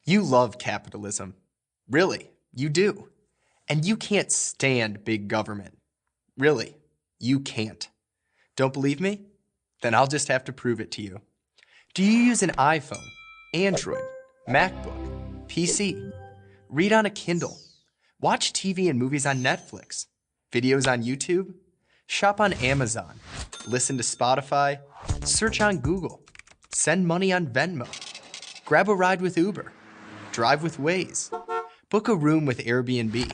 You love capitalism. Really, you do. And you can't stand big government. Really, you can't. Don't believe me? Then I'll just have to prove it to you. Do you use an iPhone, Android, MacBook, PC? Read on a Kindle? Watch TV and movies on Netflix? Videos on YouTube? Shop on Amazon? Listen to Spotify? Search on Google? Send money on Venmo? Grab a ride with Uber? Drive with Waze? Book a room with Airbnb?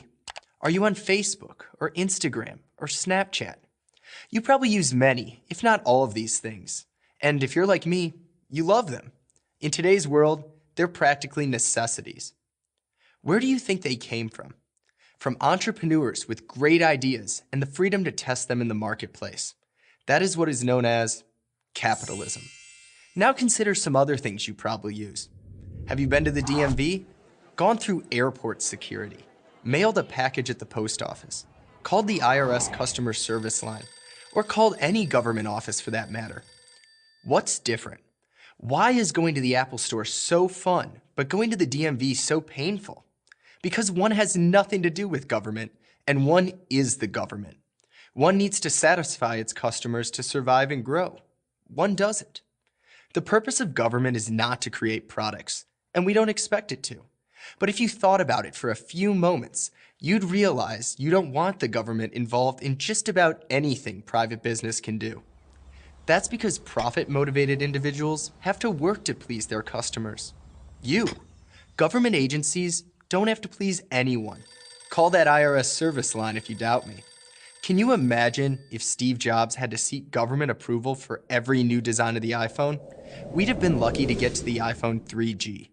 Are you on Facebook or Instagram or Snapchat? You probably use many, if not all of these things. And if you're like me, you love them. In today's world, they're practically necessities. Where do you think they came from? From entrepreneurs with great ideas and the freedom to test them in the marketplace. That is what is known as capitalism. Now consider some other things you probably use. Have you been to the DMV? Gone through airport security? Mailed a package at the post office? Called the IRS customer service line? Or called any government office for that matter? What's different? Why is going to the Apple Store so fun, but going to the DMV so painful? Because one has nothing to do with government, and one is the government. One needs to satisfy its customers to survive and grow. One doesn't. The purpose of government is not to create products, and we don't expect it to. But if you thought about it for a few moments, you'd realize you don't want the government involved in just about anything private business can do. That's because profit-motivated individuals have to work to please their customers. You, government agencies, don't have to please anyone. Call that IRS service line if you doubt me. Can you imagine if Steve Jobs had to seek government approval for every new design of the iPhone? We'd have been lucky to get to the iPhone 3G.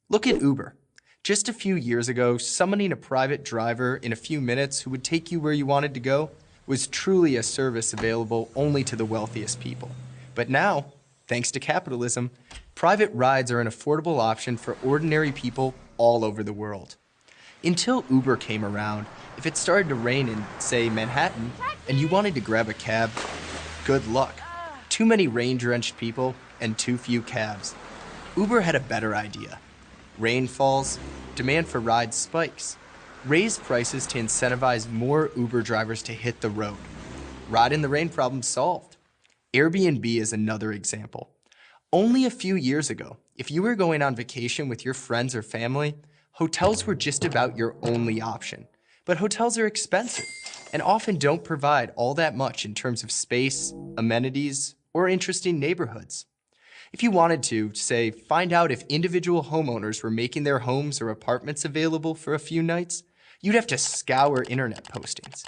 Look at Uber. Just a few years ago, summoning a private driver in a few minutes who would take you where you wanted to go was truly a service available only to the wealthiest people. But now, thanks to capitalism, private rides are an affordable option for ordinary people all over the world. Until Uber came around, if it started to rain in, say, Manhattan, and you wanted to grab a cab, good luck. Too many rain-drenched people and too few cabs. Uber had a better idea. Rain falls, demand for rides spikes. Raise prices to incentivize more Uber drivers to hit the road. Ride in the rain problem solved. Airbnb is another example. Only a few years ago, if you were going on vacation with your friends or family, hotels were just about your only option. But hotels are expensive and often don't provide all that much in terms of space, amenities, or interesting neighborhoods. If you wanted to, say, find out if individual homeowners were making their homes or apartments available for a few nights, you'd have to scour internet postings.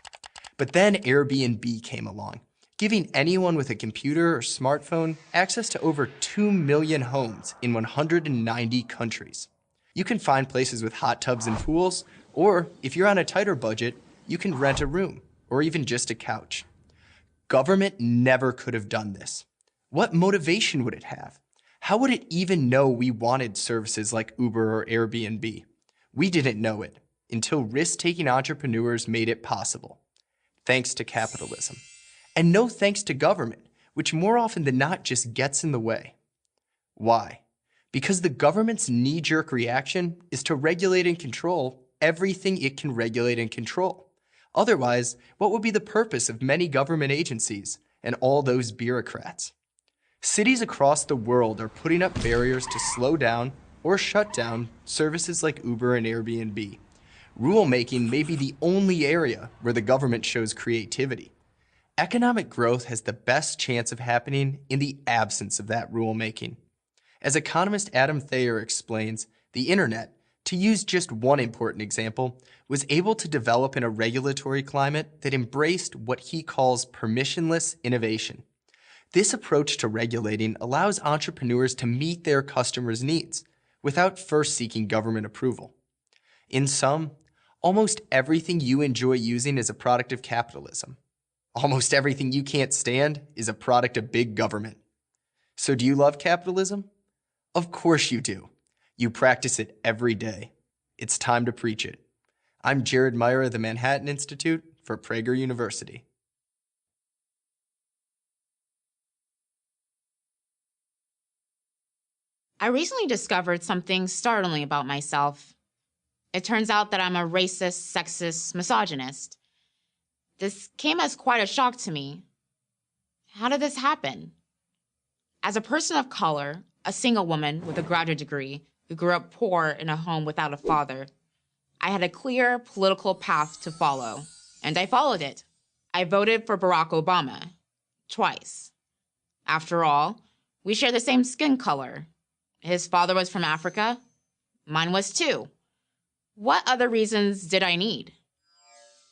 But then Airbnb came along, giving anyone with a computer or smartphone access to over 2 million homes in 190 countries. You can find places with hot tubs and pools, or if you're on a tighter budget, you can rent a room, or even just a couch. Government never could have done this. What motivation would it have? How would it even know we wanted services like Uber or Airbnb? We didn't know it until risk-taking entrepreneurs made it possible. Thanks to capitalism. And no thanks to government, which more often than not just gets in the way. Why? Because the government's knee-jerk reaction is to regulate and control everything it can regulate and control. Otherwise, what would be the purpose of many government agencies and all those bureaucrats? Cities across the world are putting up barriers to slow down or shut down services like Uber and Airbnb. Rulemaking may be the only area where the government shows creativity. Economic growth has the best chance of happening in the absence of that rulemaking. As economist Adam Thayer explains, the internet, to use just one important example, was able to develop in a regulatory climate that embraced what he calls permissionless innovation. This approach to regulating allows entrepreneurs to meet their customers' needs without first seeking government approval. In sum, almost everything you enjoy using is a product of capitalism. Almost everything you can't stand is a product of big government. So do you love capitalism? Of course you do. You practice it every day. It's time to preach it. I'm Jared Meyer of the Manhattan Institute for Prager University. I recently discovered something startling about myself. It turns out that I'm a racist, sexist, misogynist. This came as quite a shock to me. How did this happen? As a person of color, a single woman with a graduate degree who grew up poor in a home without a father, I had a clear political path to follow, and I followed it. I voted for Barack Obama, twice. After all, we share the same skin color. His father was from Africa. Mine was too. What other reasons did I need?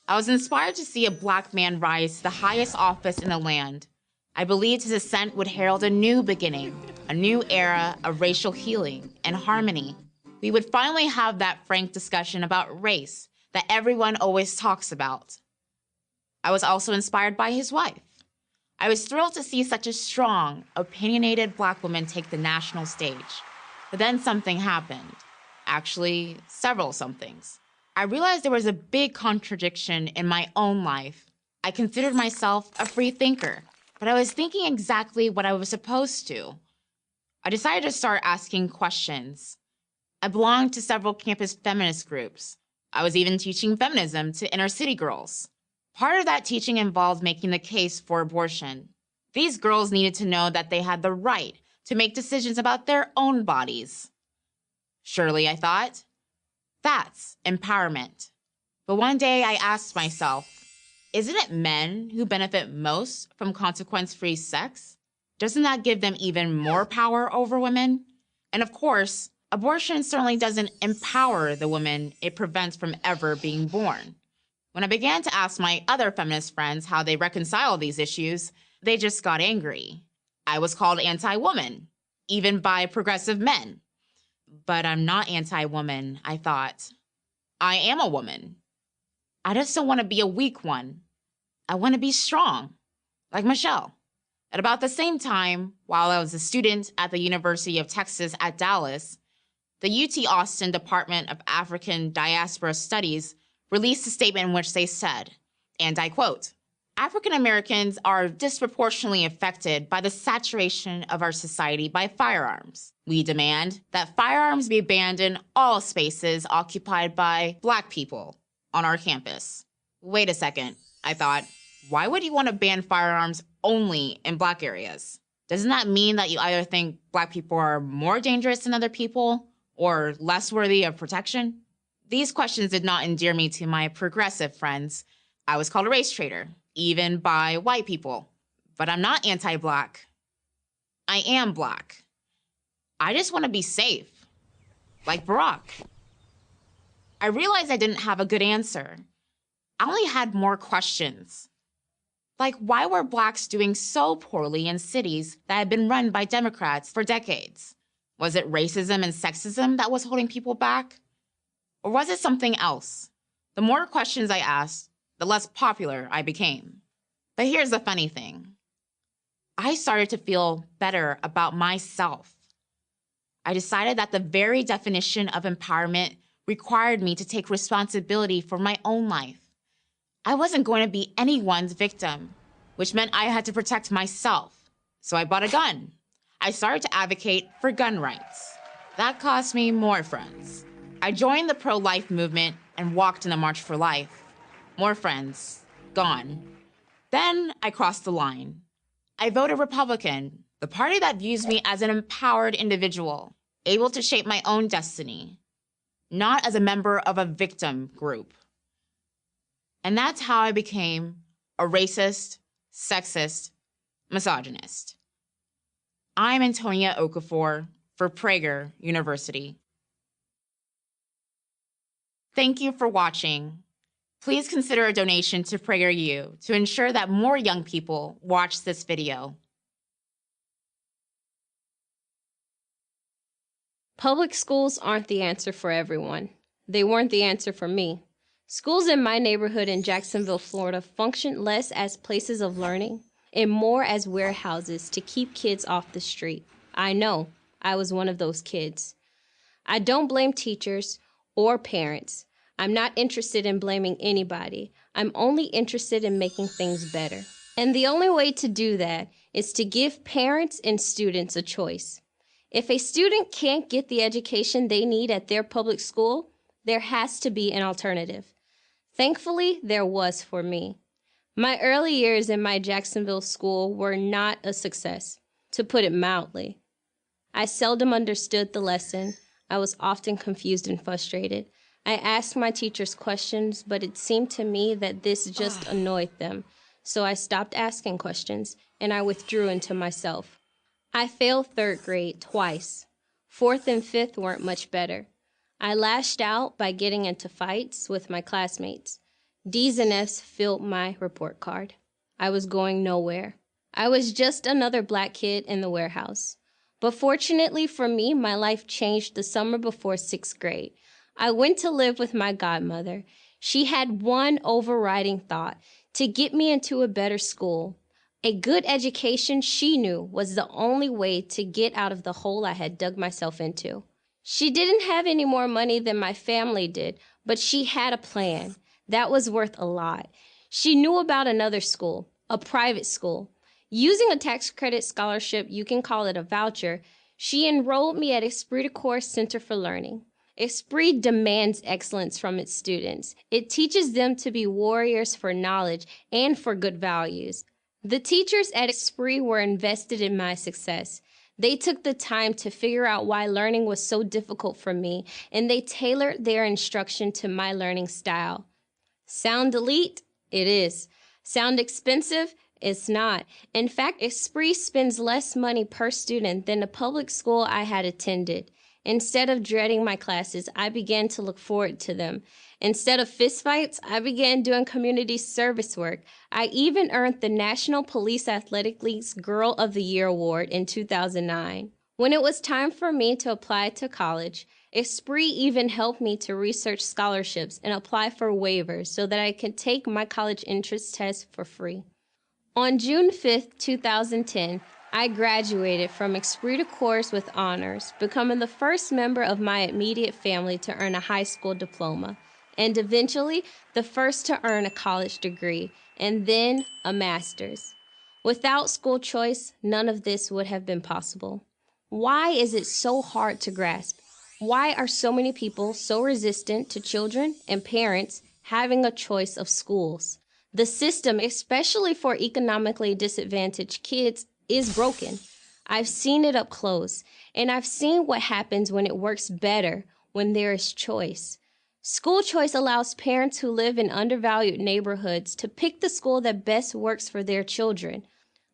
I was inspired to see a Black man rise to the highest office in the land. I believed his ascent would herald a new beginning, a new era of racial healing and harmony. We would finally have that frank discussion about race that everyone always talks about. I was also inspired by his wife. I was thrilled to see such a strong, opinionated Black woman take the national stage. But then something happened. Actually, several somethings. I realized there was a big contradiction in my own life. I considered myself a free thinker, but I was thinking exactly what I was supposed to. I decided to start asking questions. I belonged to several campus feminist groups. I was even teaching feminism to inner city girls. Part of that teaching involved making the case for abortion. These girls needed to know that they had the right to make decisions about their own bodies. Surely, I thought, that's empowerment. But one day I asked myself, isn't it men who benefit most from consequence-free sex? Doesn't that give them even more power over women? And of course, abortion certainly doesn't empower the woman it prevents from ever being born. When I began to ask my other feminist friends how they reconcile these issues, they just got angry. I was called anti-woman, even by progressive men. But I'm not anti-woman, I thought. I am a woman. I just don't want to be a weak one. I want to be strong, like Michelle. At about the same time, while I was a student at the University of Texas at Dallas, the UT Austin Department of African Diaspora Studies released a statement in which they said, and I quote, African Americans are disproportionately affected by the saturation of our society by firearms. We demand that firearms be banned in all spaces occupied by Black people on our campus. Wait a second, I thought. Why would you want to ban firearms only in Black areas? Doesn't that mean that you either think Black people are more dangerous than other people or less worthy of protection? These questions did not endear me to my progressive friends. I was called a race traitor, even by white people. But I'm not anti-Black. I am Black. I just want to be safe, like Barack. I realized I didn't have a good answer. I only had more questions. Like, why were Blacks doing so poorly in cities that had been run by Democrats for decades? Was it racism and sexism that was holding people back? Or was it something else? The more questions I asked, the less popular I became. But here's the funny thing. I started to feel better about myself. I decided that the very definition of empowerment required me to take responsibility for my own life. I wasn't going to be anyone's victim, which meant I had to protect myself. So I bought a gun. I started to advocate for gun rights. That cost me more friends. I joined the pro-life movement and walked in the March for Life. More friends, gone. Then I crossed the line. I voted Republican, the party that views me as an empowered individual, able to shape my own destiny, not as a member of a victim group. And that's how I became a racist, sexist, misogynist. I'm Antonia Okafor for Prager University. Thank you for watching. Please consider a donation to PragerU to ensure that more young people watch this video. Public schools aren't the answer for everyone. They weren't the answer for me. Schools in my neighborhood in Jacksonville, Florida, function less as places of learning and more as warehouses to keep kids off the street. I know, I was one of those kids. I don't blame teachers or parents. I'm not interested in blaming anybody. I'm only interested in making things better. And the only way to do that is to give parents and students a choice. If a student can't get the education they need at their public school, there has to be an alternative. Thankfully, there was for me. My early years in my Jacksonville school were not a success, to put it mildly. I seldom understood the lesson. I was often confused and frustrated. I asked my teachers questions, but it seemed to me that this just annoyed them. So I stopped asking questions, and I withdrew into myself. I failed third grade twice. Fourth and fifth weren't much better. I lashed out by getting into fights with my classmates. D's and F's filled my report card. I was going nowhere. I was just another black kid in the warehouse. But fortunately for me, my life changed the summer before sixth grade. I went to live with my godmother. She had one overriding thought: to get me into a better school. A good education, she knew, was the only way to get out of the hole I had dug myself into. She didn't have any more money than my family did, but she had a plan. That was worth a lot. She knew about another school, a private school. Using a tax credit scholarship, you can call it a voucher, she enrolled me at Esprit de Corps Center for Learning. Esprit demands excellence from its students. It teaches them to be warriors for knowledge and for good values. The teachers at Esprit were invested in my success. They took the time to figure out why learning was so difficult for me, and they tailored their instruction to my learning style. Sound elite? It is. Sound expensive? It's not. In fact, Esprit spends less money per student than the public school I had attended. Instead of dreading my classes, I began to look forward to them. Instead of fistfights, I began doing community service work. I even earned the National Police Athletic League's Girl of the Year award in 2009. When it was time for me to apply to college, Esprit even helped me to research scholarships and apply for waivers so that I could take my college entrance test for free. On June 5, 2010, I graduated from Esprit de Corps with honors, becoming the first member of my immediate family to earn a high school diploma, and eventually the first to earn a college degree, and then a master's. Without school choice, none of this would have been possible. Why is it so hard to grasp? Why are so many people so resistant to children and parents having a choice of schools? The system, especially for economically disadvantaged kids, is broken. I've seen it up close, and I've seen what happens when it works better when there is choice. School choice allows parents who live in undervalued neighborhoods to pick the school that best works for their children.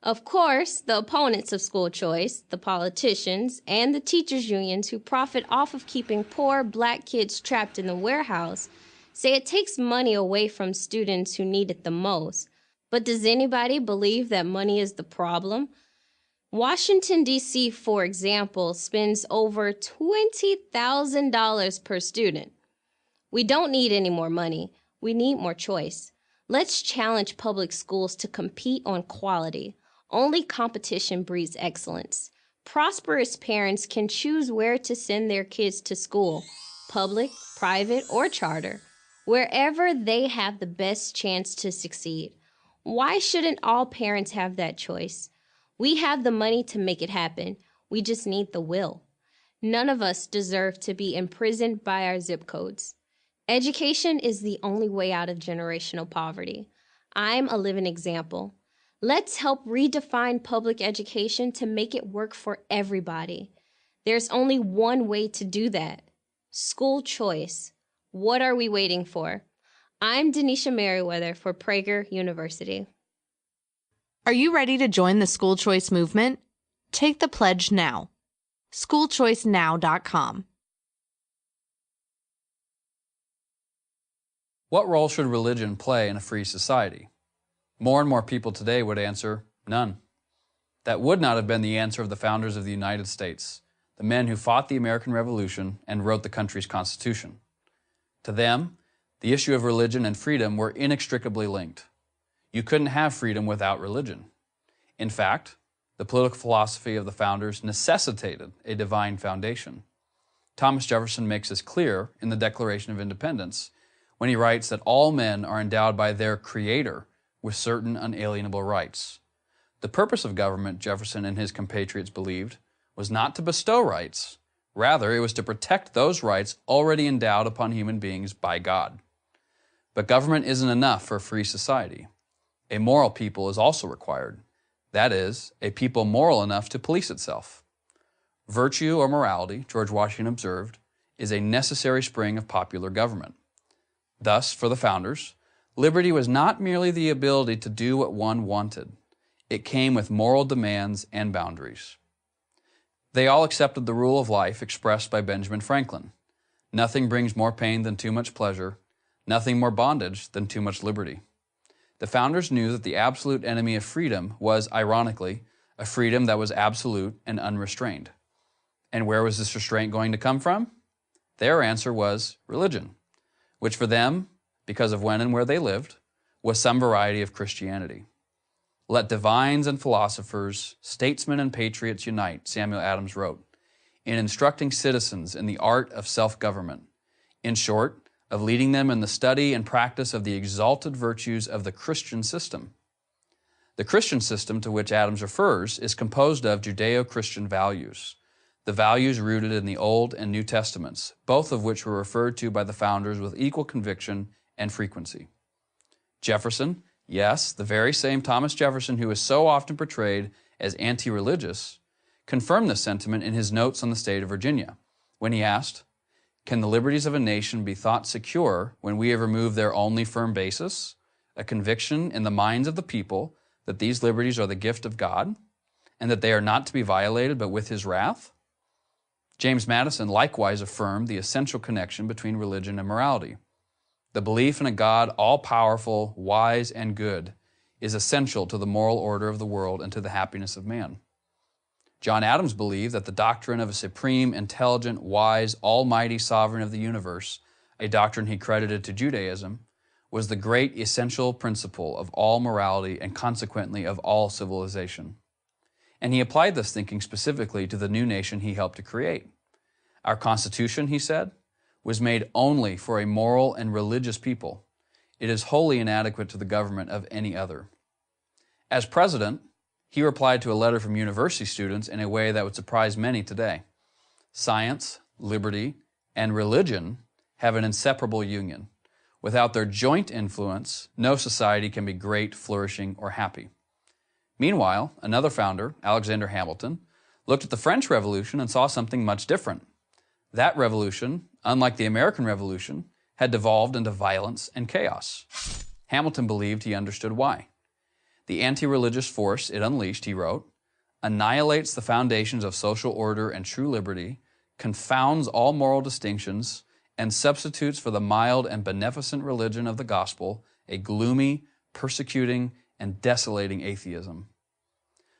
Of course, the opponents of school choice, the politicians, and the teachers' unions who profit off of keeping poor black kids trapped in the warehouse say it takes money away from students who need it the most. But does anybody believe that money is the problem? Washington, D.C., for example, spends over $20,000 per student. We don't need any more money. We need more choice. Let's challenge public schools to compete on quality. Only competition breeds excellence. Prosperous parents can choose where to send their kids to school, public, private, or charter, wherever they have the best chance to succeed. Why shouldn't all parents have that choice? We have the money to make it happen. We just need the will. None of us deserve to be imprisoned by our zip codes. Education is the only way out of generational poverty. I'm a living example. Let's help redefine public education to make it work for everybody. There's only one way to do that. School choice. What are we waiting for? I'm Denisha Merriweather for Prager University. Are you ready to join the school choice movement? Take the pledge now. schoolchoicenow.com. What role should religion play in a free society? More and more people today would answer, none. That would not have been the answer of the founders of the United States, the men who fought the American Revolution and wrote the country's Constitution. To them, the issue of religion and freedom were inextricably linked. You couldn't have freedom without religion. In fact, the political philosophy of the founders necessitated a divine foundation. Thomas Jefferson makes this clear in the Declaration of Independence when he writes that all men are endowed by their Creator with certain unalienable rights. The purpose of government, Jefferson and his compatriots believed, was not to bestow rights. Rather, it was to protect those rights already endowed upon human beings by God. But government isn't enough for a free society. A moral people is also required. That is, a people moral enough to police itself. Virtue or morality, George Washington observed, is a necessary spring of popular government. Thus, for the founders, liberty was not merely the ability to do what one wanted. It came with moral demands and boundaries. They all accepted the rule of life expressed by Benjamin Franklin. Nothing brings more pain than too much pleasure, nothing more bondage than too much liberty. The founders knew that the absolute enemy of freedom was, ironically, a freedom that was absolute and unrestrained. And where was this restraint going to come from? Their answer was religion, which for them, because of when and where they lived, was some variety of Christianity. Let divines and philosophers, statesmen and patriots unite, Samuel Adams wrote, in instructing citizens in the art of self-government. In short, of leading them in the study and practice of the exalted virtues of the Christian system. The Christian system to which Adams refers is composed of Judeo-Christian values, the values rooted in the Old and New Testaments, both of which were referred to by the founders with equal conviction and frequency. Jefferson, yes, the very same Thomas Jefferson who is so often portrayed as anti-religious, confirmed this sentiment in his notes on the state of Virginia, when he asked, "Can the liberties of a nation be thought secure when we have removed their only firm basis, a conviction in the minds of the people that these liberties are the gift of God, and that they are not to be violated but with his wrath?" James Madison likewise affirmed the essential connection between religion and morality. The belief in a God all-powerful, wise, and good is essential to the moral order of the world and to the happiness of man. John Adams believed that the doctrine of a supreme, intelligent, wise, almighty sovereign of the universe, a doctrine he credited to Judaism, was the great essential principle of all morality and consequently of all civilization. And he applied this thinking specifically to the new nation he helped to create. Our Constitution, he said, was made only for a moral and religious people. It is wholly inadequate to the government of any other. As president, he replied to a letter from university students in a way that would surprise many today. Science, liberty, and religion have an inseparable union. Without their joint influence, no society can be great, flourishing, or happy. Meanwhile, another founder, Alexander Hamilton, looked at the French Revolution and saw something much different. That revolution, unlike the American Revolution, had devolved into violence and chaos. Hamilton believed he understood why. The anti-religious force it unleashed, he wrote, annihilates the foundations of social order and true liberty, confounds all moral distinctions, and substitutes for the mild and beneficent religion of the gospel a gloomy, persecuting, and desolating atheism.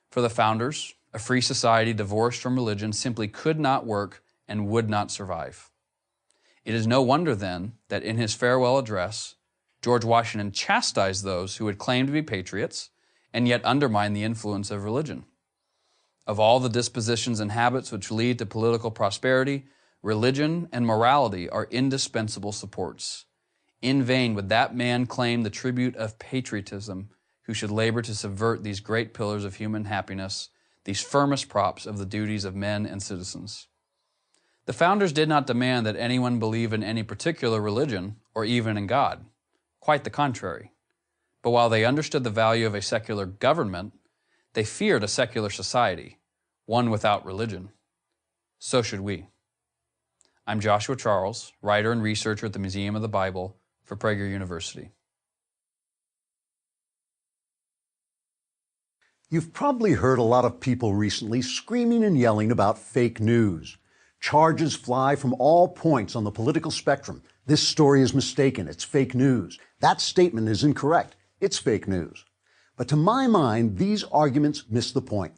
For the founders, a free society divorced from religion simply could not work and would not survive. It is no wonder, then, that in his farewell address, George Washington chastised those who would claim to be patriots and yet undermine the influence of religion. Of all the dispositions and habits which lead to political prosperity, religion and morality are indispensable supports. In vain would that man claim the tribute of patriotism who should labor to subvert these great pillars of human happiness, these firmest props of the duties of men and citizens. The founders did not demand that anyone believe in any particular religion or even in God. Quite the contrary. But while they understood the value of a secular government, they feared a secular society, one without religion. So should we. I'm Joshua Charles, writer and researcher at the Museum of the Bible for Prager University. You've probably heard a lot of people recently screaming and yelling about fake news. Charges fly from all points on the political spectrum. This story is mistaken. It's fake news. That statement is incorrect. It's fake news. But to my mind, these arguments miss the point.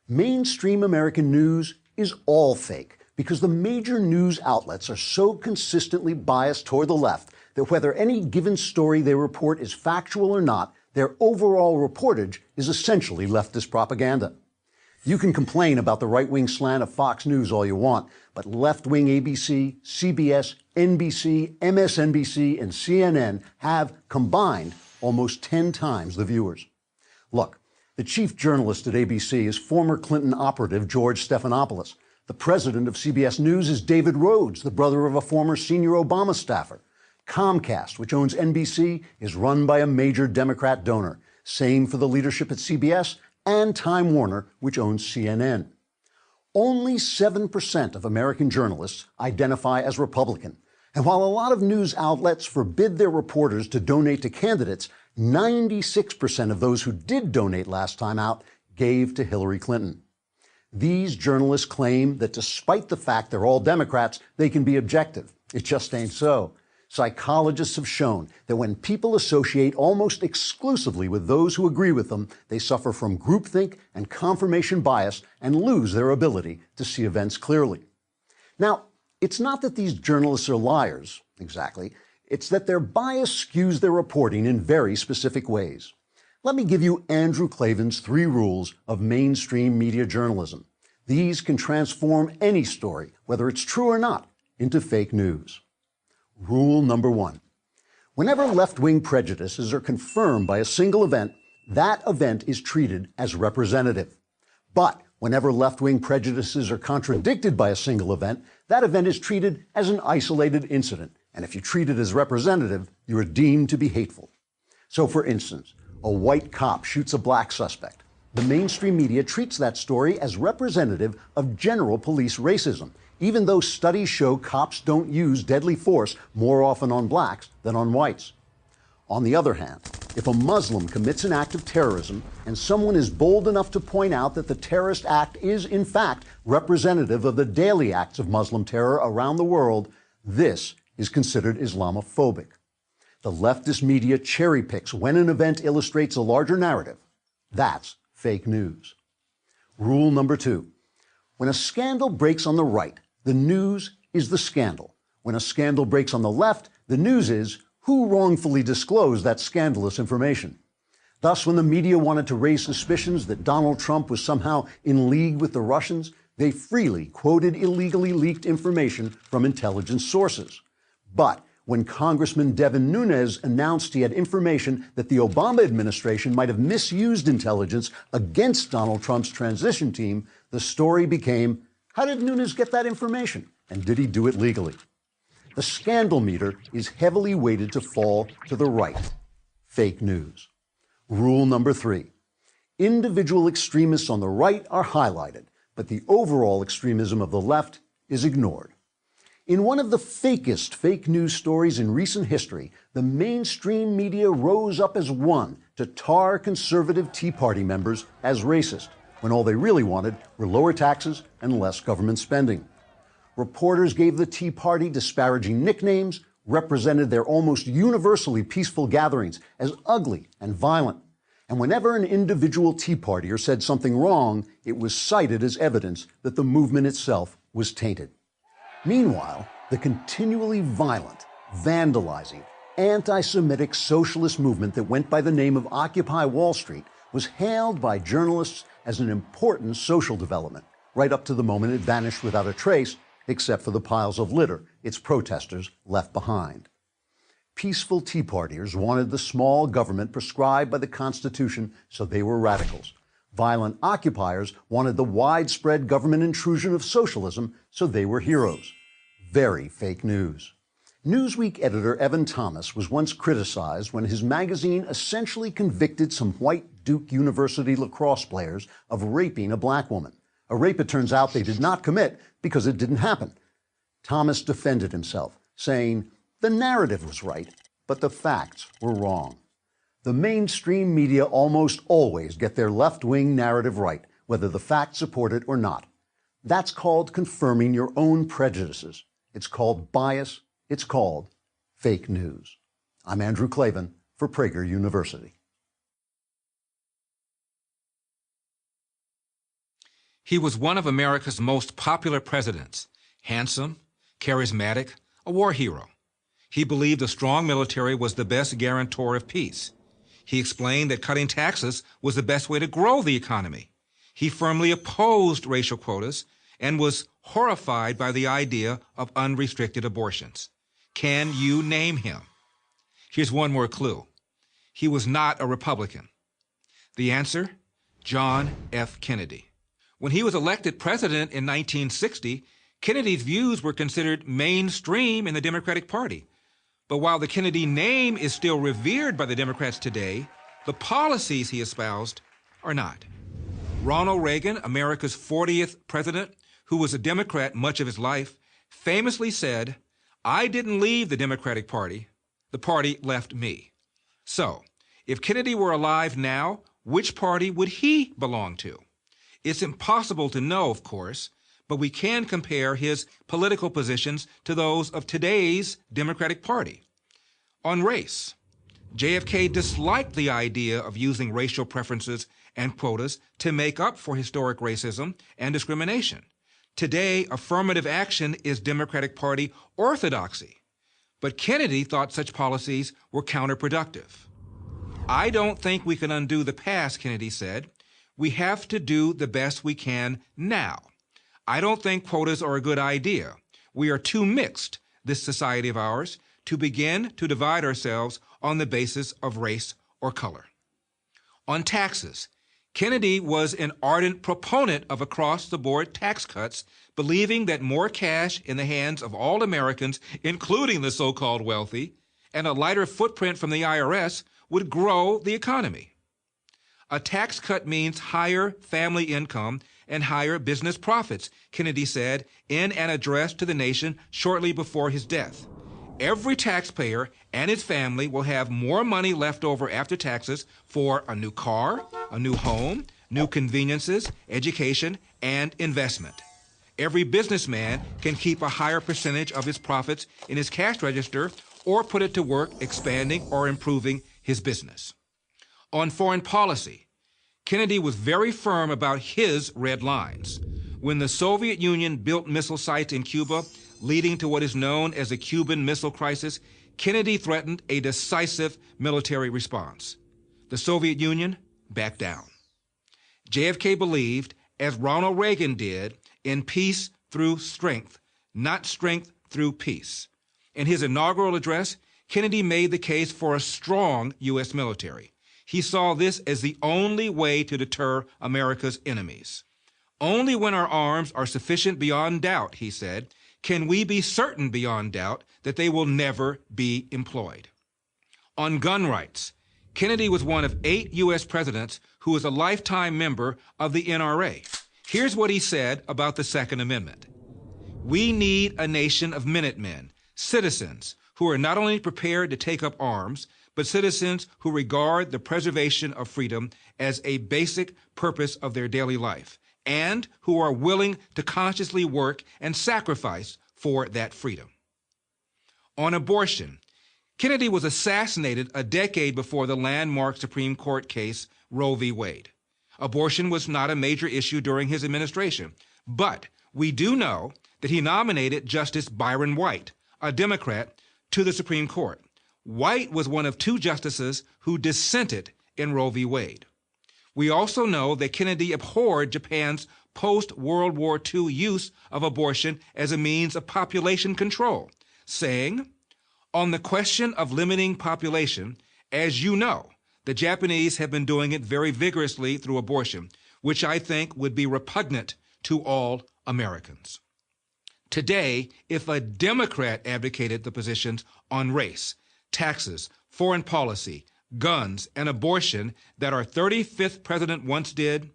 Mainstream American news is all fake because the major news outlets are so consistently biased toward the left that whether any given story they report is factual or not, their overall reportage is essentially leftist propaganda. You can complain about the right-wing slant of Fox News all you want, but left-wing ABC, CBS, NBC, MSNBC, and CNN have combined almost 10 times the viewers. Look, The chief journalist at ABC is former Clinton operative George Stephanopoulos. The president of CBS News is David Rhodes, the brother of a former senior Obama staffer. Comcast, which owns NBC, is run by a major Democrat donor. Same for the leadership at CBS and Time Warner, which owns CNN. Only 7% of American journalists identify as Republican. And while a lot of news outlets forbid their reporters to donate to candidates, 96% of those who did donate last time out gave to Hillary Clinton. These journalists claim that despite the fact they're all Democrats, they can be objective. It just ain't so. Psychologists have shown that when people associate almost exclusively with those who agree with them, they suffer from groupthink and confirmation bias and lose their ability to see events clearly. Now, it's not that these journalists are liars, exactly. It's that their bias skews their reporting in very specific ways. Let me give you Andrew Klavan's 3 rules of mainstream media journalism. These can transform any story, whether it's true or not, into fake news. Rule number 1. Whenever left-wing prejudices are confirmed by a single event, that event is treated as representative. But whenever left-wing prejudices are contradicted by a single event, that event is treated as an isolated incident. And if you treat it as representative, you are deemed to be hateful. So, for instance, a white cop shoots a black suspect. The mainstream media treats that story as representative of general police racism, even though studies show cops don't use deadly force more often on blacks than on whites. On the other hand, if a Muslim commits an act of terrorism and someone is bold enough to point out that the terrorist act is, in fact, representative of the daily acts of Muslim terror around the world, this is considered Islamophobic. The leftist media cherry picks when an event illustrates a larger narrative. That's fake news. Rule number 2. When a scandal breaks on the right, the news is the scandal. When a scandal breaks on the left, the news is who wrongfully disclosed that scandalous information. Thus, when the media wanted to raise suspicions that Donald Trump was somehow in league with the Russians, they freely quoted illegally leaked information from intelligence sources. But when Congressman Devin Nunes announced he had information that the Obama administration might have misused intelligence against Donald Trump's transition team, the story became, how did Nunes get that information? And did he do it legally? The scandal meter is heavily weighted to fall to the right. Fake news. Rule number 3. Individual extremists on the right are highlighted, but the overall extremism of the left is ignored. In one of the fakest fake news stories in recent history, the mainstream media rose up as one to tar conservative Tea Party members as racist, when all they really wanted were lower taxes and less government spending. Reporters gave the Tea Party disparaging nicknames, represented their almost universally peaceful gatherings as ugly and violent. And whenever an individual Tea Partier said something wrong, it was cited as evidence that the movement itself was tainted. Meanwhile, the continually violent, vandalizing, anti-Semitic socialist movement that went by the name of Occupy Wall Street was hailed by journalists as an important social development, right up to the moment it vanished without a trace, except for the piles of litter its protesters left behind. Peaceful Tea Partiers wanted the small government prescribed by the Constitution, so they were radicals. Violent occupiers wanted the widespread government intrusion of socialism, so they were heroes. Very fake news. Newsweek editor Evan Thomas was once criticized when his magazine essentially convicted some white Duke University lacrosse players of raping a black woman. A rape, it turns out, they did not commit because it didn't happen. Thomas defended himself, saying, the narrative was right, but the facts were wrong. The mainstream media almost always get their left-wing narrative right, whether the facts support it or not. That's called confirming your own prejudices. It's called bias. It's called fake news. I'm Andrew Klavan for Prager University. He was one of America's most popular presidents, handsome, charismatic, a war hero. He believed a strong military was the best guarantor of peace. He explained that cutting taxes was the best way to grow the economy. He firmly opposed racial quotas and was horrified by the idea of unrestricted abortions. Can you name him? Here's one more clue. He was not a Republican. The answer? John F. Kennedy. When he was elected president in 1960, Kennedy's views were considered mainstream in the Democratic Party. But while the Kennedy name is still revered by the Democrats today, the policies he espoused are not. Ronald Reagan, America's 40th president, who was a Democrat much of his life, famously said, "I didn't leave the Democratic Party. The party left me." So, if Kennedy were alive now, which party would he belong to? It's impossible to know, of course, but we can compare his political positions to those of today's Democratic Party. On race, JFK disliked the idea of using racial preferences and quotas to make up for historic racism and discrimination. Today, affirmative action is Democratic Party orthodoxy, but Kennedy thought such policies were counterproductive. "I don't think we can undo the past," Kennedy said. "We have to do the best we can now. I don't think quotas are a good idea. We are too mixed, this society of ours, to begin to divide ourselves on the basis of race or color." On taxes, Kennedy was an ardent proponent of across-the-board tax cuts, believing that more cash in the hands of all Americans, including the so-called wealthy, and a lighter footprint from the IRS would grow the economy. A tax cut means higher family income and higher business profits, Kennedy said in an address to the nation shortly before his death. Every taxpayer and his family will have more money left over after taxes for a new car, a new home, new conveniences, education, and investment. Every businessman can keep a higher percentage of his profits in his cash register or put it to work expanding or improving his business. On foreign policy, Kennedy was very firm about his red lines. When the Soviet Union built missile sites in Cuba, leading to what is known as the Cuban Missile Crisis, Kennedy threatened a decisive military response. The Soviet Union backed down. JFK believed, as Ronald Reagan did, in peace through strength, not strength through peace. In his inaugural address, Kennedy made the case for a strong U.S. military. He saw this as the only way to deter America's enemies. "Only when our arms are sufficient beyond doubt," he said, "can we be certain beyond doubt that they will never be employed." On gun rights, Kennedy was one of 8 U.S. presidents who was a lifetime member of the NRA. Here's what he said about the Second Amendment. "We need a nation of Minutemen, citizens who are not only prepared to take up arms, but citizens who regard the preservation of freedom as a basic purpose of their daily life, and who are willing to consciously work and sacrifice for that freedom." On abortion, Kennedy was assassinated a decade before the landmark Supreme Court case Roe v. Wade. Abortion was not a major issue during his administration, but we do know that he nominated Justice Byron White, a Democrat, to the Supreme Court. White was one of 2 justices who dissented in Roe v. Wade. We also know that Kennedy abhorred Japan's post-World War II use of abortion as a means of population control, saying, "On the question of limiting population, as you know, the Japanese have been doing it very vigorously through abortion, which I think would be repugnant to all Americans." Today, if a Democrat advocated the positions on race, taxes, foreign policy, guns, and abortion that our 35th president once did,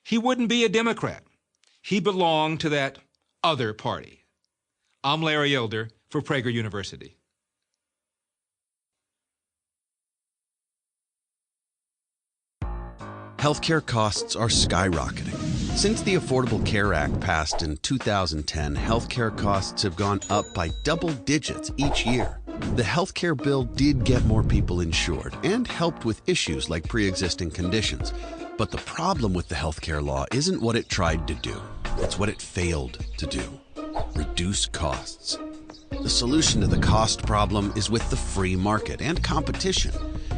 he wouldn't be a Democrat. He belonged to that other party. I'm Larry Elder for Prager University. Healthcare costs are skyrocketing. Since the Affordable Care Act passed in 2010, healthcare costs have gone up by double digits each year. The healthcare bill did get more people insured and helped with issues like pre-existing conditions. But the problem with the healthcare law isn't what it tried to do. It's what it failed to do. Reduce costs. The solution to the cost problem is with the free market and competition.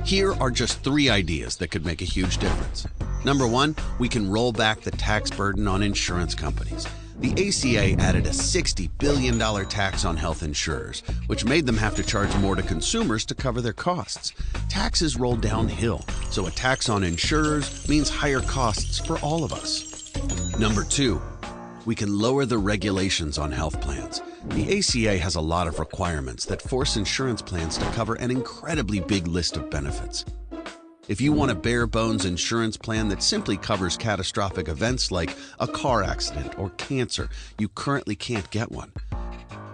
Here are just 3 ideas that could make a huge difference. Number 1, we can roll back the tax burden on insurance companies. The ACA added a $60 billion tax on health insurers, which made them have to charge more to consumers to cover their costs. Taxes roll downhill, So a tax on insurers means higher costs for all of us. Number 2, we can lower the regulations on health plans. The ACA has a lot of requirements that force insurance plans to cover an incredibly big list of benefits. If you want a bare-bones insurance plan that simply covers catastrophic events like a car accident or cancer, you currently can't get one.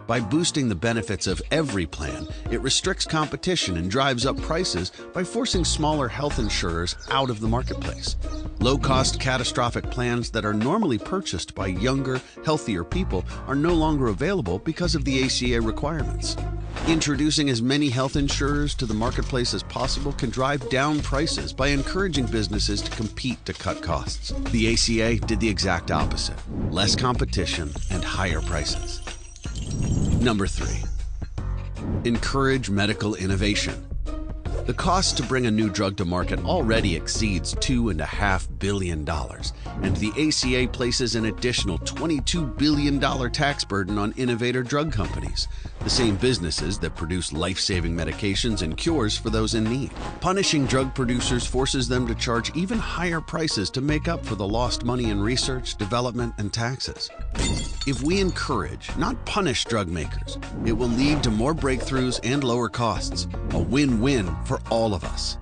By boosting the benefits of every plan, it restricts competition and drives up prices by forcing smaller health insurers out of the marketplace. Low-cost catastrophic plans that are normally purchased by younger, healthier people are no longer available because of the ACA requirements. Introducing as many health insurers to the marketplace as possible can drive down prices by encouraging businesses to compete to cut costs. The ACA did the exact opposite: less competition and higher prices. Number 3, encourage medical innovation. The cost to bring a new drug to market already exceeds $2.5 billion, and the ACA places an additional $22 billion tax burden on innovator drug companies, the same businesses that produce life-saving medications and cures for those in need. Punishing drug producers forces them to charge even higher prices to make up for the lost money in research, development, and taxes. If we encourage, not punish drug makers, it will lead to more breakthroughs and lower costs, a win-win for all of us.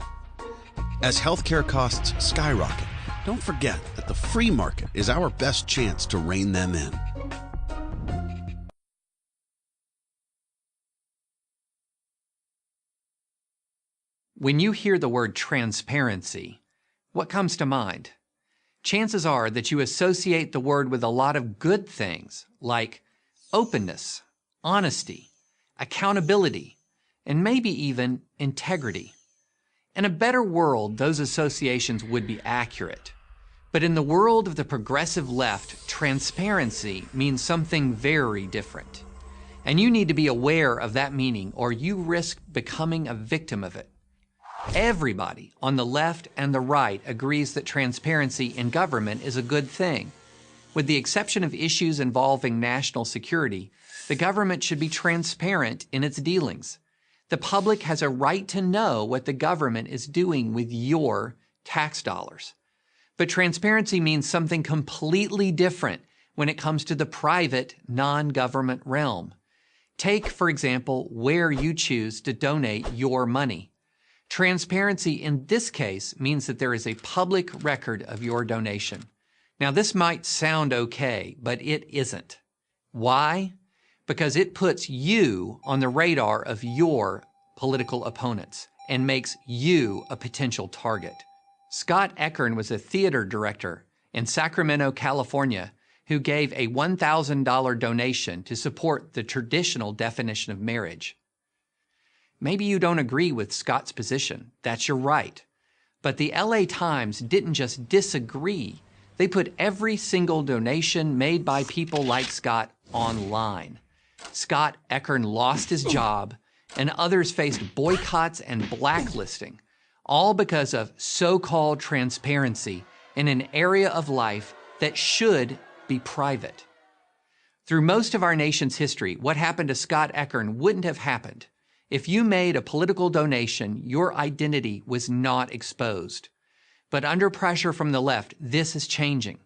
As healthcare costs skyrocket, don't forget that the free market is our best chance to rein them in. When you hear the word transparency, what comes to mind? Chances are that you associate the word with a lot of good things like openness, honesty, accountability, and maybe even integrity. In a better world, those associations would be accurate. But in the world of the progressive left, transparency means something very different. And you need to be aware of that meaning, or you risk becoming a victim of it. Everybody on the left and the right agrees that transparency in government is a good thing. With the exception of issues involving national security, the government should be transparent in its dealings. The public has a right to know what the government is doing with your tax dollars. But transparency means something completely different when it comes to the private, non-government realm. Take, for example, where you choose to donate your money. Transparency in this case means that there is a public record of your donation. Now, this might sound okay, but it isn't. Why? Because it puts you on the radar of your political opponents and makes you a potential target. Scott Eckern was a theater director in Sacramento, California, who gave a $1,000 donation to support the traditional definition of marriage. Maybe you don't agree with Scott's position. That's your right. But the LA Times didn't just disagree. They put every single donation made by people like Scott online. Scott Eckern lost his job, and others faced boycotts and blacklisting, all because of so-called transparency in an area of life that should be private. Through most of our nation's history, what happened to Scott Eckern wouldn't have happened. If you made a political donation, your identity was not exposed. But under pressure from the left, this is changing.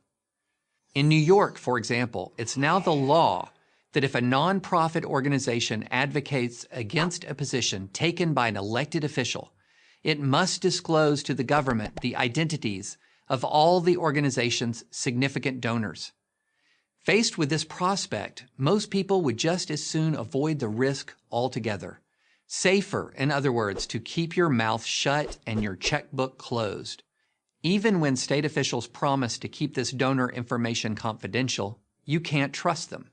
In New York, for example, it's now the law that if a nonprofit organization advocates against a position taken by an elected official, it must disclose to the government the identities of all the organization's significant donors. Faced with this prospect, most people would just as soon avoid the risk altogether. Safer, in other words, to keep your mouth shut and your checkbook closed. Even when state officials promise to keep this donor information confidential, you can't trust them.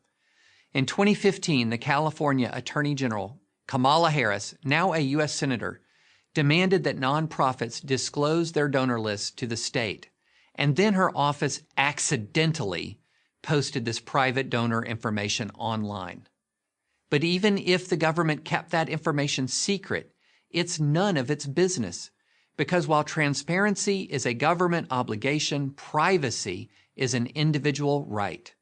In 2015, the California Attorney General, Kamala Harris, now a U.S. Senator, demanded that nonprofits disclose their donor lists to the state, and then her office accidentally posted this private donor information online. But even if the government kept that information secret, it's none of its business. Because while transparency is a government obligation, privacy is an individual right.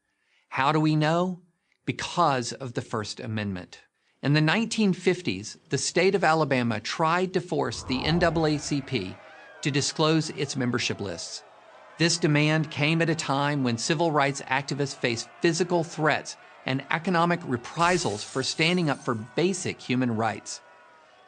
How do we know? Because of the First Amendment. In the 1950s, the state of Alabama tried to force the NAACP to disclose its membership lists. This demand came at a time when civil rights activists faced physical threats and economic reprisals for standing up for basic human rights.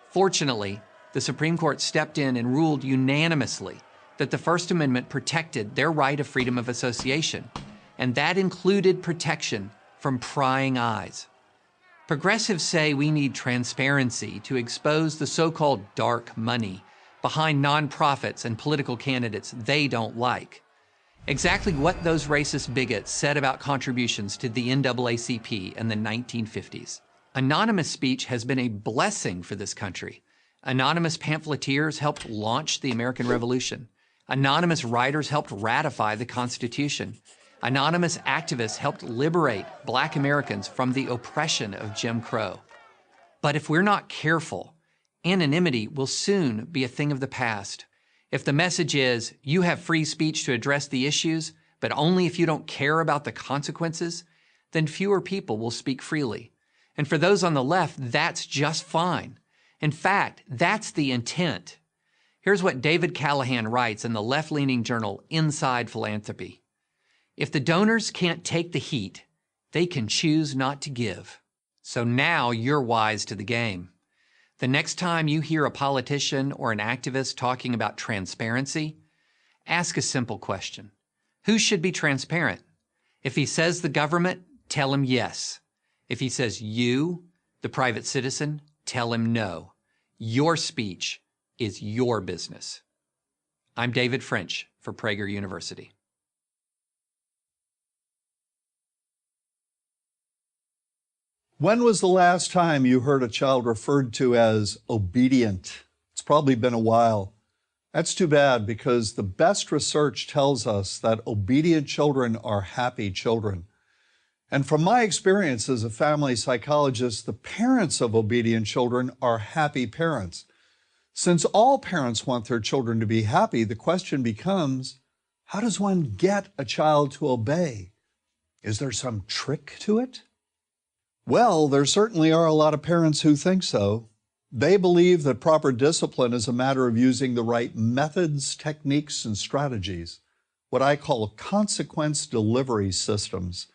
Fortunately, the Supreme Court stepped in and ruled unanimously that the First Amendment protected their right of freedom of association, and that included protection from prying eyes. Progressives say we need transparency to expose the so-called dark money behind nonprofits and political candidates they don't like. Exactly what those racist bigots said about contributions to the NAACP in the 1950s. Anonymous speech has been a blessing for this country. Anonymous pamphleteers helped launch the American Revolution. Anonymous writers helped ratify the Constitution. Anonymous activists helped liberate Black Americans from the oppression of Jim Crow. But if we're not careful, anonymity will soon be a thing of the past. If the message is, you have free speech to address the issues, but only if you don't care about the consequences, then fewer people will speak freely. And for those on the left, that's just fine. In fact, that's the intent. Here's what David Callahan writes in the left-leaning journal Inside Philanthropy. If the donors can't take the heat, they can choose not to give. So now you're wise to the game. The next time you hear a politician or an activist talking about transparency, ask a simple question. Who should be transparent? If he says the government, tell him yes. If he says you, the private citizen, tell him no. Your speech is your business. I'm David French for Prager University. When was the last time you heard a child referred to as obedient? It's probably been a while. That's too bad, because the best research tells us that obedient children are happy children. And from my experience as a family psychologist, the parents of obedient children are happy parents. Since all parents want their children to be happy, the question becomes, how does one get a child to obey? Is there some trick to it? Well, there certainly are a lot of parents who think so. They believe that proper discipline is a matter of using the right methods, techniques, and strategies, what I call consequence delivery systems.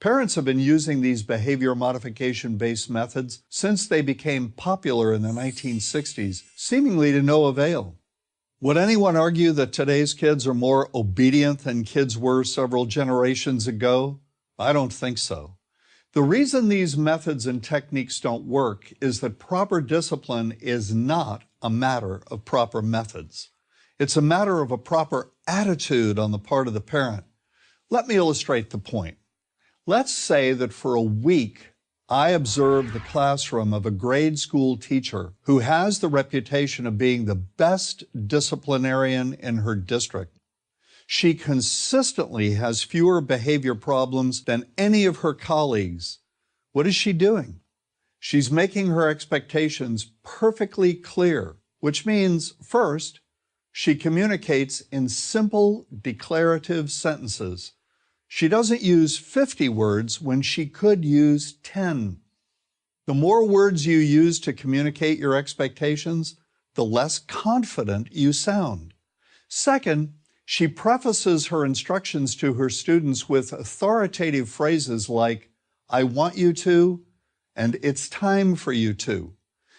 Parents have been using these behavior modification-based methods since they became popular in the 1960s, seemingly to no avail. Would anyone argue that today's kids are more obedient than kids were several generations ago? I don't think so. The reason these methods and techniques don't work is that proper discipline is not a matter of proper methods. It's a matter of a proper attitude on the part of the parent. Let me illustrate the point. Let's say that for a week, I observed the classroom of a grade school teacher who has the reputation of being the best disciplinarian in her district. She consistently has fewer behavior problems than any of her colleagues. What is she doing? She's making her expectations perfectly clear, which means, first, she communicates in simple, declarative sentences. She doesn't use 50 words when she could use 10. The more words you use to communicate your expectations, the less confident you sound. Second, she prefaces her instructions to her students with authoritative phrases like, I want you to, and it's time for you to.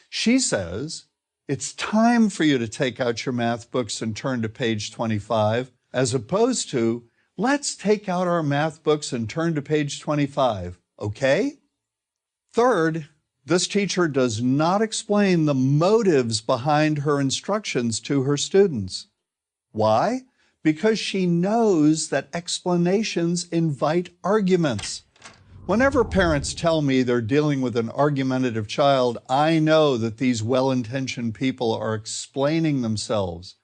She says, it's time for you to take out your math books and turn to page 25, as opposed to, let's take out our math books and turn to page 25, okay? Third, this teacher does not explain the motives behind her instructions to her students. Why? Because she knows that explanations invite arguments. Whenever parents tell me they're dealing with an argumentative child, I know that these well-intentioned people are explaining themselves.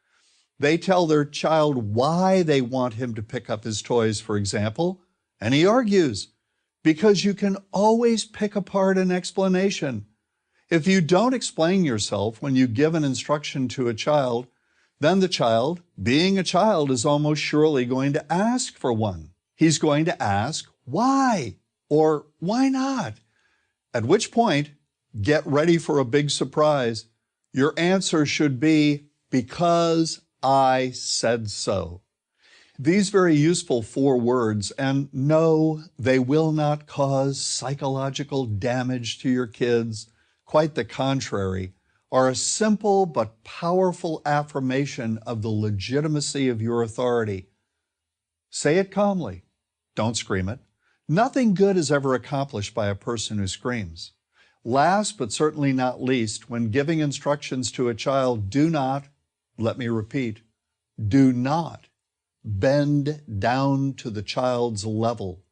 They tell their child why they want him to pick up his toys, for example, and he argues, because you can always pick apart an explanation. If you don't explain yourself when you give an instruction to a child, then the child, being a child, is almost surely going to ask for one. He's going to ask, why? Or why not? At which point, get ready for a big surprise. Your answer should be, because I said so. These very useful 4 words, and no, they will not cause psychological damage to your kids. Quite the contrary, are a simple but powerful affirmation of the legitimacy of your authority. Say it calmly. Don't scream it. Nothing good is ever accomplished by a person who screams. Last but certainly not least, when giving instructions to a child, do not, let me repeat, do not bend down to the child's level.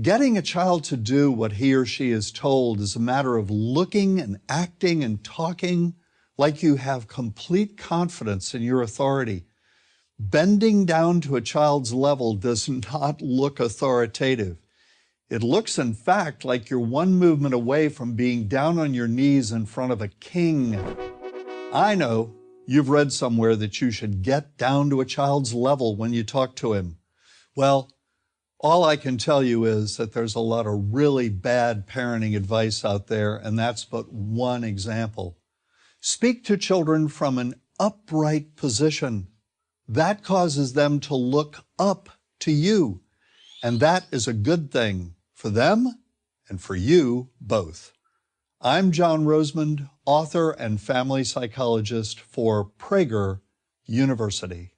Getting a child to do what he or she is told is a matter of looking and acting and talking like you have complete confidence in your authority. Bending down to a child's level does not look authoritative. It looks, in fact, like you're one movement away from being down on your knees in front of a king. I know you've read somewhere that you should get down to a child's level when you talk to him. Well, all I can tell you is that there's a lot of really bad parenting advice out there, and that's but one example. Speak to children from an upright position. That causes them to look up to you, and that is a good thing for them and for you both. I'm John Rosemond, author and family psychologist for Prager University.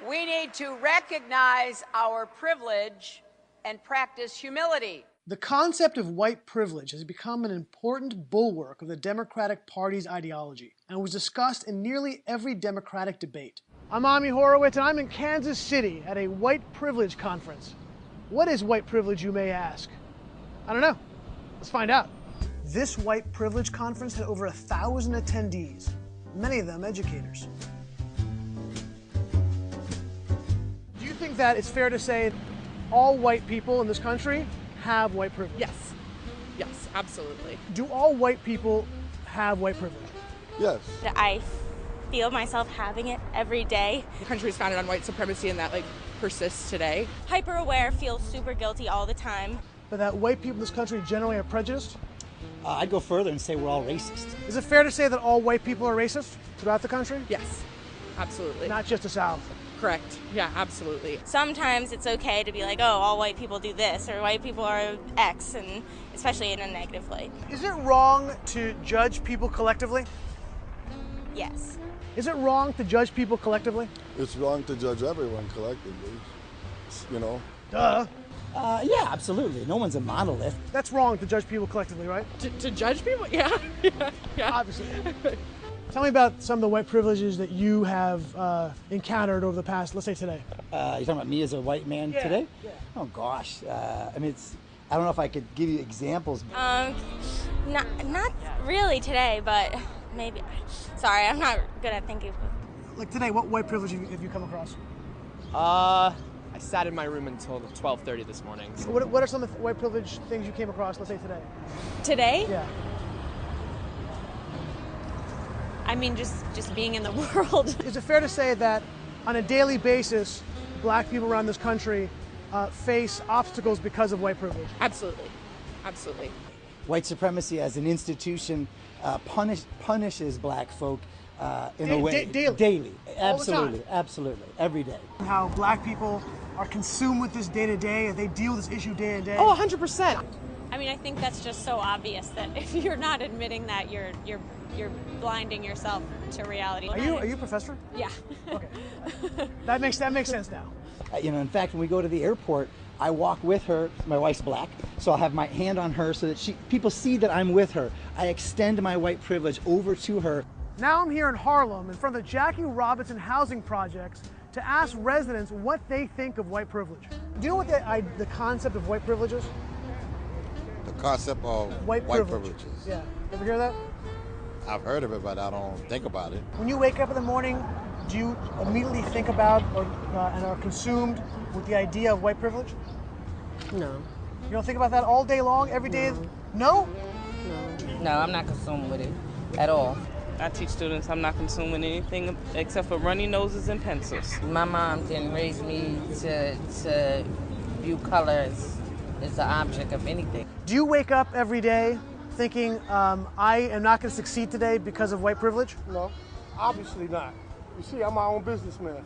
We need to recognize our privilege and practice humility. The concept of white privilege has become an important bulwark of the Democratic Party's ideology and was discussed in nearly every Democratic debate. I'm Ami Horowitz, and I'm in Kansas City at a white privilege conference. What is white privilege, you may ask? I don't know. Let's find out. This white privilege conference had over 1,000 attendees, many of them educators. Do you think that it's fair to say all white people in this country have white privilege? Yes. Yes, absolutely. Do all white people have white privilege? Yes. I feel myself having it every day. The country is founded on white supremacy, and that persists today. Hyper aware, feel super guilty all the time. But that white people in this country generally are prejudiced? I'd go further and say we're all racist. Is it fair to say that all white people are racist throughout the country? Yes, absolutely. Not just the South? Correct. Yeah, absolutely. Sometimes it's okay to be like, oh, all white people do this, or white people are X, and especially in a negative light. Is it wrong to judge people collectively? Yes. Is it wrong to judge people collectively? It's wrong to judge everyone collectively, you know? Duh. Yeah, absolutely. No one's a monolith. That's wrong to judge people collectively, right? To judge people? Yeah. Yeah. Obviously. Tell me about some of the white privileges that you have encountered over the past, let's say today. You're talking about me as a white man today? Yeah. Oh gosh. I don't know if I could give you examples. Not really today, but maybe. Sorry, I'm not good at thinking. Like today, what white privilege have you come across? I sat in my room until 12:30 this morning. So what are some of the white privilege things you came across, let's say today? Today? Yeah. I mean, just being in the world. Is it fair to say that on a daily basis, black people around this country face obstacles because of white privilege? Absolutely. Absolutely. White supremacy as an institution punishes black folk in a way. Daily. Absolutely. Absolutely. Every day. How black people are consumed with this day to day, and they deal with this issue day to day. Oh, 100%. I mean, I think that's just so obvious that if you're not admitting that, you're blinding yourself to reality. Are you a professor? Yeah. Okay. That makes sense now. In fact, when we go to the airport, I walk with her. My wife's black, so I'll have my hand on her so that people see that I'm with her. I extend my white privilege over to her. Now I'm here in Harlem in front of the Jackie Robinson housing projects to ask residents what they think of white privilege. Do you know what the concept of white privilege is? The concept of White privilege. privileges. Yeah. Ever hear that? I've heard of it, but I don't think about it. When you wake up in the morning, do you immediately think about and are consumed with the idea of white privilege? No. You don't think about that all day long, every day? No? No, I'm not consumed with it at all. I teach students I'm not consuming anything except for runny noses and pencils. My mom didn't raise me to view color as the object of anything. Do you wake up every day thinking, I am not going to succeed today because of white privilege? No, obviously not. You see, I'm my own businessman.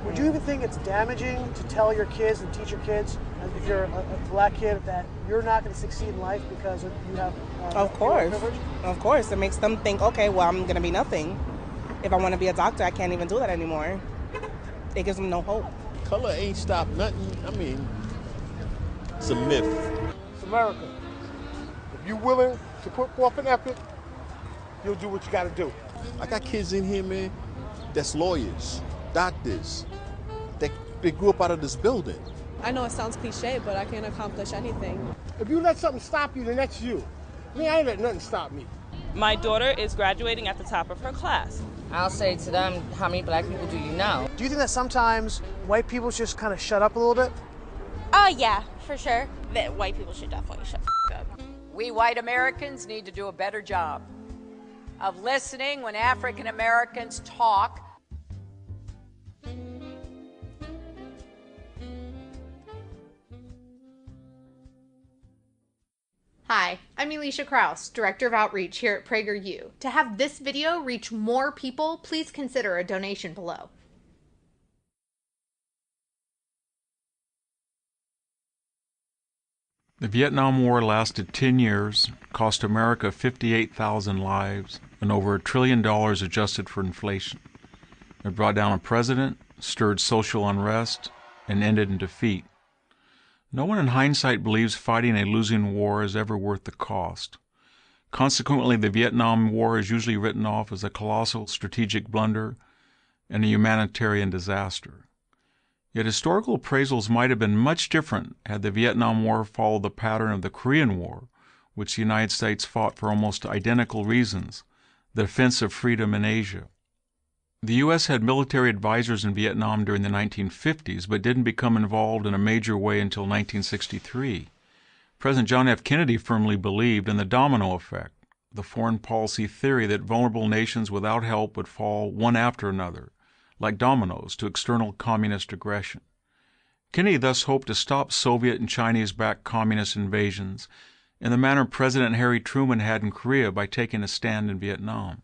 Would you even think it's damaging to tell your kids and teach your kids, if you're a black kid, that you're not going to succeed in life because you have Of course. privilege? Of course. It makes them think, okay, well, I'm going to be nothing. If I want to be a doctor, I can't even do that anymore. It gives them no hope. Color ain't stopped nothing. I mean, it's a myth. It's America. If you're willing to put forth an effort, you'll do what you got to do. I got kids in here, man, that's lawyers, doctors. They grew up out of this building. I know it sounds cliche, but I can accomplish anything. If you let something stop you, then that's you. Me, I ain't let nothing stop me. My daughter is graduating at the top of her class. I'll say to them, how many black people do you know? Do you think that sometimes white people just kind of shut up a little bit? Yeah, for sure. That white people should definitely shut the f*** up. We white Americans need to do a better job of listening when African Americans talk. Hi, I'm Elisha Kraus, Director of Outreach here at Prager U. To have this video reach more people, please consider a donation below. The Vietnam War lasted 10 years, cost America 58,000 lives, and over $1 trillion adjusted for inflation. It brought down a president, stirred social unrest, and ended in defeat. No one in hindsight believes fighting a losing war is ever worth the cost. Consequently, the Vietnam War is usually written off as a colossal strategic blunder and a humanitarian disaster. Yet historical appraisals might have been much different had the Vietnam War followed the pattern of the Korean War, which the United States fought for almost identical reasons, the defense of freedom in Asia. The U.S. had military advisors in Vietnam during the 1950s, but didn't become involved in a major way until 1963. President John F. Kennedy firmly believed in the domino effect, the foreign policy theory that vulnerable nations without help would fall one after another, like dominoes, to external communist aggression. Kennedy thus hoped to stop Soviet and Chinese-backed communist invasions in the manner President Harry Truman had in Korea by taking a stand in Vietnam.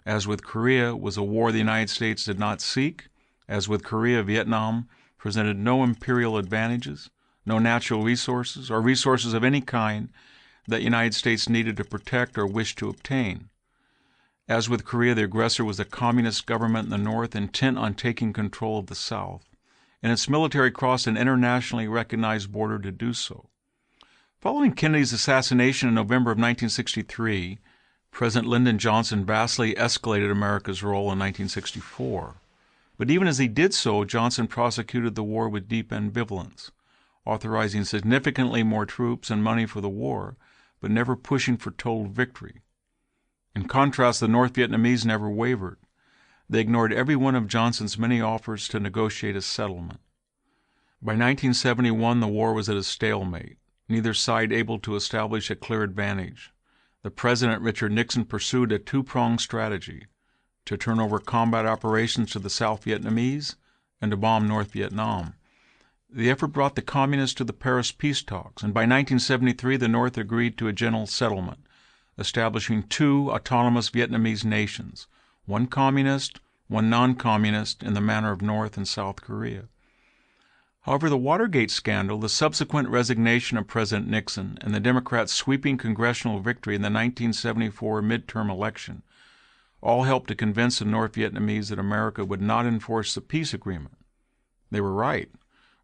As with Korea was a war the United States did not seek. As with Korea, Vietnam presented no imperial advantages, no natural resources, or resources of any kind that the United States needed to protect or wished to obtain. As with Korea, the aggressor was a communist government in the North intent on taking control of the South, and its military crossed an internationally recognized border to do so. Following Kennedy's assassination in November of 1963, President Lyndon Johnson vastly escalated America's role in 1964. But even as he did so, Johnson prosecuted the war with deep ambivalence, authorizing significantly more troops and money for the war, but never pushing for total victory. In contrast, the North Vietnamese never wavered. They ignored every one of Johnson's many offers to negotiate a settlement. By 1971, the war was at a stalemate, neither side able to establish a clear advantage. The President, Richard Nixon, pursued a two-pronged strategy: to turn over combat operations to the South Vietnamese and to bomb North Vietnam. The effort brought the Communists to the Paris peace talks, and by 1973 the North agreed to a general settlement, establishing two autonomous Vietnamese nations, one communist, one non-communist, in the manner of North and South Korea. However, the Watergate scandal, the subsequent resignation of President Nixon, and the Democrats' sweeping congressional victory in the 1974 midterm election all helped to convince the North Vietnamese that America would not enforce the peace agreement. They were right.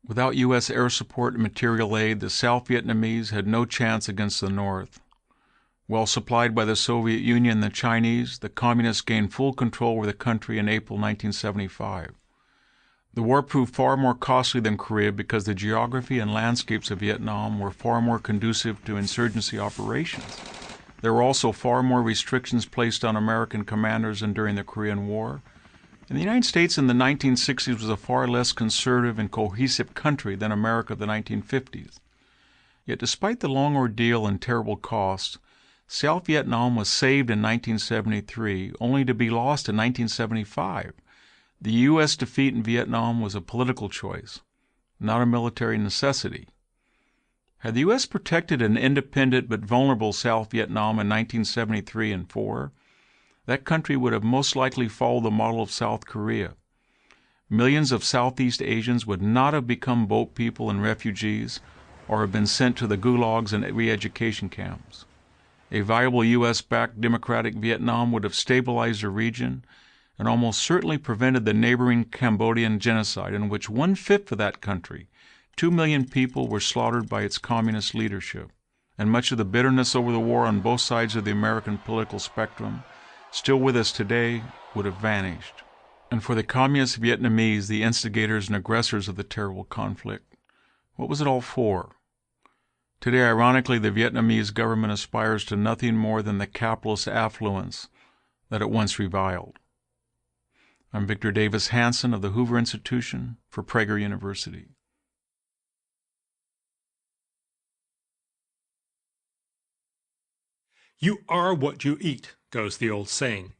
Without U.S. air support and material aid, the South Vietnamese had no chance against the North. Well supplied by the Soviet Union and the Chinese, the Communists gained full control over the country in April 1975. The war proved far more costly than Korea because the geography and landscapes of Vietnam were far more conducive to insurgency operations. There were also far more restrictions placed on American commanders than during the Korean War. And the United States in the 1960s was a far less conservative and cohesive country than America of the 1950s. Yet despite the long ordeal and terrible costs, South Vietnam was saved in 1973, only to be lost in 1975. The U.S. defeat in Vietnam was a political choice, not a military necessity. Had the U.S. protected an independent but vulnerable South Vietnam in 1973 and 4, that country would have most likely followed the model of South Korea. Millions of Southeast Asians would not have become boat people and refugees or have been sent to the gulags and re-education camps. A viable U.S.-backed democratic Vietnam would have stabilized the region and almost certainly prevented the neighboring Cambodian genocide, in which 1/5 of that country, 2 million people, were slaughtered by its communist leadership. And much of the bitterness over the war on both sides of the American political spectrum, still with us today, would have vanished. And for the communist Vietnamese, the instigators and aggressors of the terrible conflict, what was it all for? Today, ironically, the Vietnamese government aspires to nothing more than the capitalist affluence that it once reviled. I'm Victor Davis Hanson of the Hoover Institution for Prager University. You are what you eat, goes the old saying.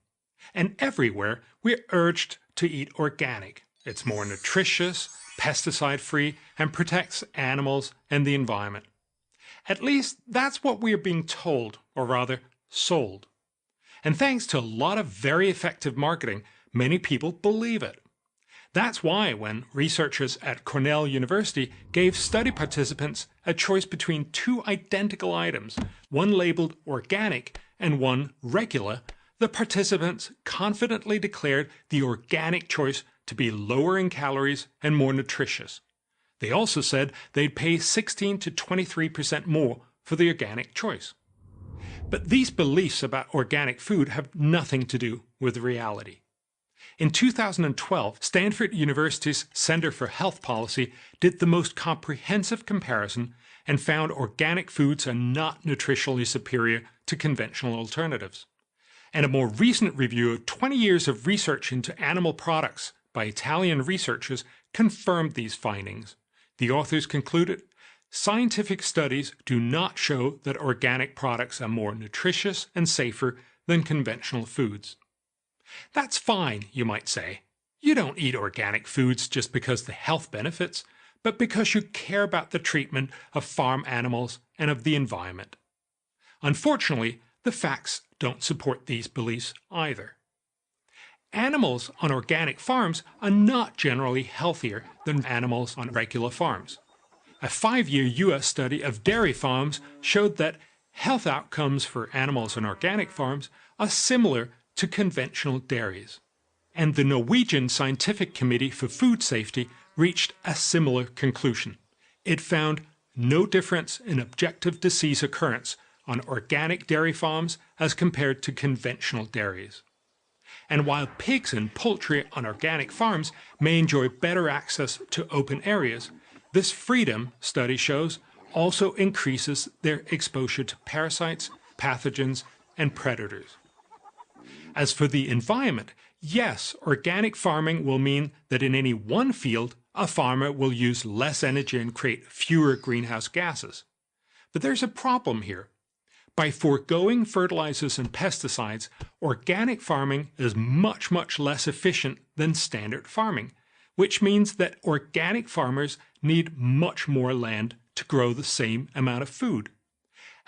And everywhere we're urged to eat organic. It's more nutritious, pesticide-free, and protects animals and the environment. At least that's what we're being told, or rather, sold. And thanks to a lot of very effective marketing, many people believe it. That's why when researchers at Cornell University gave study participants a choice between 2 identical items, one labeled organic and one regular, the participants confidently declared the organic choice to be lower in calories and more nutritious. They also said they'd pay 16 to 23% more for the organic choice. But these beliefs about organic food have nothing to do with reality. In 2012, Stanford University's Center for Health Policy did the most comprehensive comparison and found organic foods are not nutritionally superior to conventional alternatives. And a more recent review of 20 years of research into animal products by Italian researchers confirmed these findings. The authors concluded, scientific studies do not show that organic products are more nutritious and safer than conventional foods. That's fine, you might say. You don't eat organic foods just because of the health benefits, but because you care about the treatment of farm animals and of the environment. Unfortunately, the facts don't support these beliefs either. Animals on organic farms are not generally healthier than animals on regular farms. A 5-year U.S. study of dairy farms showed that health outcomes for animals on organic farms are similar to conventional dairies. And the Norwegian Scientific Committee for Food Safety reached a similar conclusion. It found no difference in objective disease occurrence on organic dairy farms as compared to conventional dairies. And while pigs and poultry on organic farms may enjoy better access to open areas, this freedom, study shows, also increases their exposure to parasites, pathogens, and predators. As for the environment, yes, organic farming will mean that in any one field, a farmer will use less energy and create fewer greenhouse gases. But there's a problem here. By foregoing fertilizers and pesticides, organic farming is much, much less efficient than standard farming, which means that organic farmers need much more land to grow the same amount of food.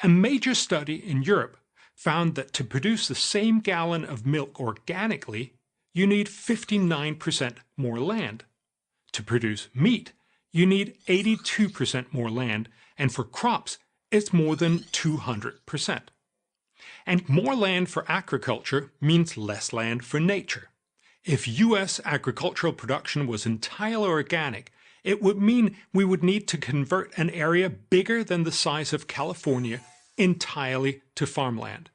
A major study in Europe found that to produce the same gallon of milk organically, you need 59% more land. To produce meat, you need 82% more land, and for crops, it's more than 200%. And more land for agriculture means less land for nature. If U.S. agricultural production was entirely organic, it would mean we would need to convert an area bigger than the size of California entirely to farmland.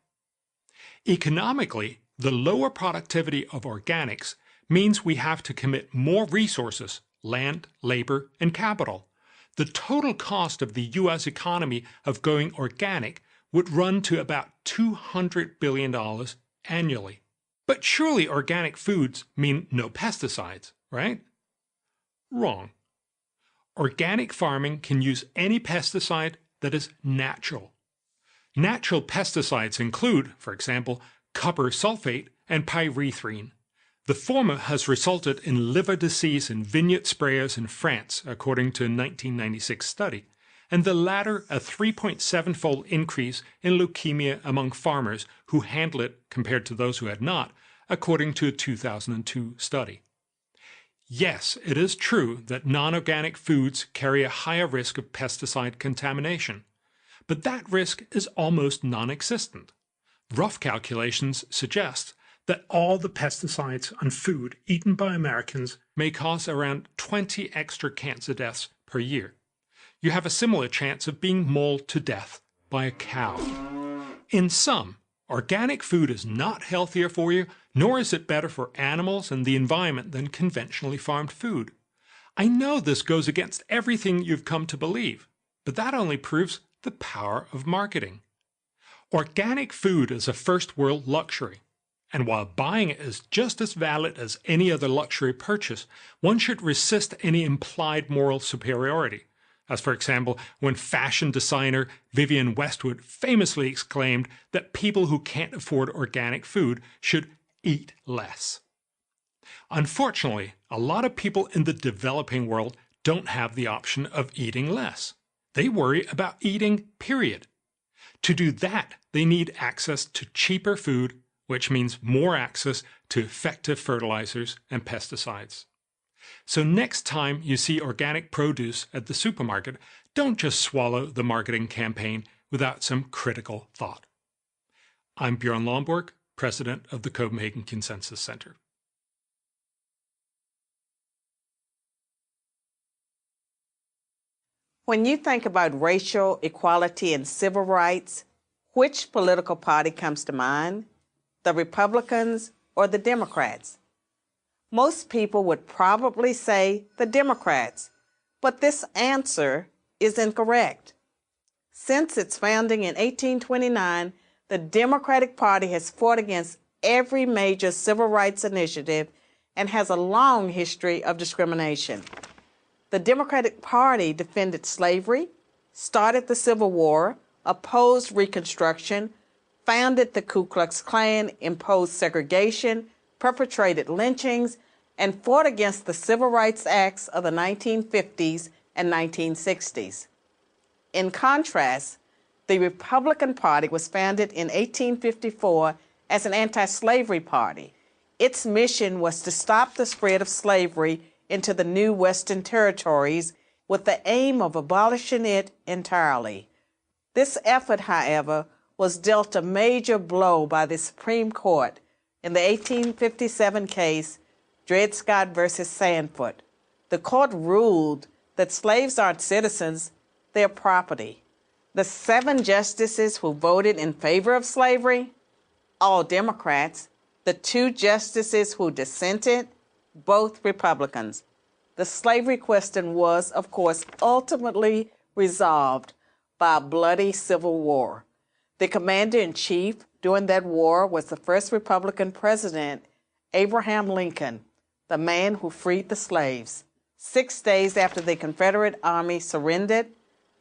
Economically, the lower productivity of organics means we have to commit more resources, land, labor, and capital. The total cost of the U.S. economy of going organic would run to about $200 billion annually. But surely organic foods mean no pesticides, right? Wrong. Organic farming can use any pesticide that is natural. Natural pesticides include, for example, copper sulfate and pyrethrin. The former has resulted in liver disease in vineyard sprayers in France, according to a 1996 study, and the latter a 3.7-fold increase in leukemia among farmers who handle it compared to those who had not, according to a 2002 study. Yes, it is true that non-organic foods carry a higher risk of pesticide contamination, but that risk is almost non-existent. Rough calculations suggest that all the pesticides on food eaten by Americans may cause around 20 extra cancer deaths per year. You have a similar chance of being mauled to death by a cow. In sum, organic food is not healthier for you, nor is it better for animals and the environment than conventionally farmed food. I know this goes against everything you've come to believe, but that only proves the power of marketing. Organic food is a first world luxury, and while buying it is just as valid as any other luxury purchase, one should resist any implied moral superiority. As for example, when fashion designer Vivienne Westwood famously exclaimed that people who can't afford organic food should eat less. Unfortunately, a lot of people in the developing world don't have the option of eating less. They worry about eating, period. To do that, they need access to cheaper food, which means more access to effective fertilizers and pesticides. So next time you see organic produce at the supermarket, don't just swallow the marketing campaign without some critical thought. I'm Björn Lomborg, president of the Copenhagen Consensus Center. When you think about racial equality and civil rights, which political party comes to mind? The Republicans or the Democrats? Most people would probably say the Democrats, but this answer is incorrect. Since its founding in 1829, the Democratic Party has fought against every major civil rights initiative and has a long history of discrimination. The Democratic Party defended slavery, started the Civil War, opposed Reconstruction, founded the Ku Klux Klan, imposed segregation, perpetrated lynchings, and fought against the Civil Rights Acts of the 1950s and 1960s. In contrast, the Republican Party was founded in 1854 as an anti-slavery party. Its mission was to stop the spread of slavery into the new Western territories with the aim of abolishing it entirely. This effort, however, was dealt a major blow by the Supreme Court in the 1857 case Dred Scott versus Sandford. The court ruled that slaves aren't citizens, they're property. The 7 justices who voted in favor of slavery, all Democrats. The 2 justices who dissented, both Republicans. The slavery question was, of course, ultimately resolved by a bloody civil war. The commander-in-chief during that war was the first Republican president, Abraham Lincoln, the man who freed the slaves. 6 days after the Confederate Army surrendered,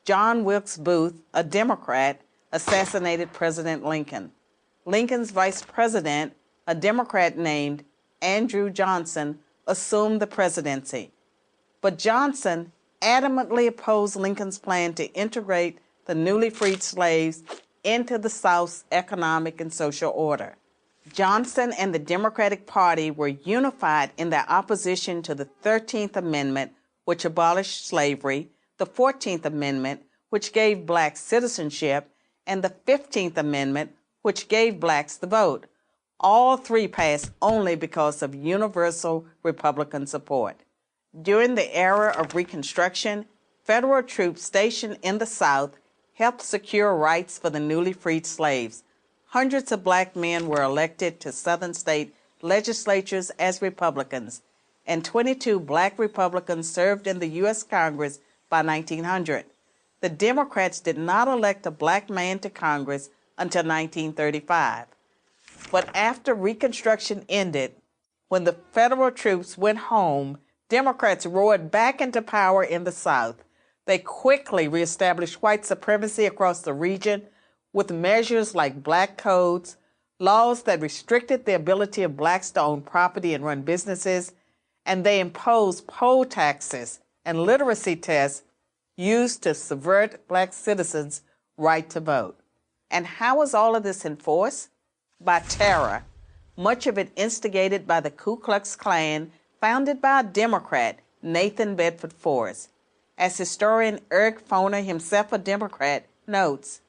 John Wilkes Booth, a Democrat, assassinated President Lincoln. Lincoln's vice president, a Democrat named Andrew Johnson, assumed the presidency. But Johnson adamantly opposed Lincoln's plan to integrate the newly freed slaves into the South's economic and social order. Johnson and the Democratic Party were unified in their opposition to the 13th Amendment, which abolished slavery, the 14th Amendment, which gave blacks citizenship, and the 15th Amendment, which gave blacks the vote. All 3 passed only because of universal Republican support. During the era of Reconstruction, federal troops stationed in the South helped secure rights for the newly freed slaves. Hundreds of black men were elected to Southern state legislatures as Republicans, and 22 black Republicans served in the U.S. Congress by 1900. The Democrats did not elect a black man to Congress until 1935. But after Reconstruction ended, when the federal troops went home, Democrats roared back into power in the South. They quickly reestablished white supremacy across the region with measures like black codes, laws that restricted the ability of blacks to own property and run businesses, and they imposed poll taxes and literacy tests used to subvert black citizens' right to vote. And how was all of this enforced? By terror, much of it instigated by the Ku Klux Klan, founded by a Democrat, Nathan Bedford Forrest. As historian Eric Foner, himself a Democrat, notes,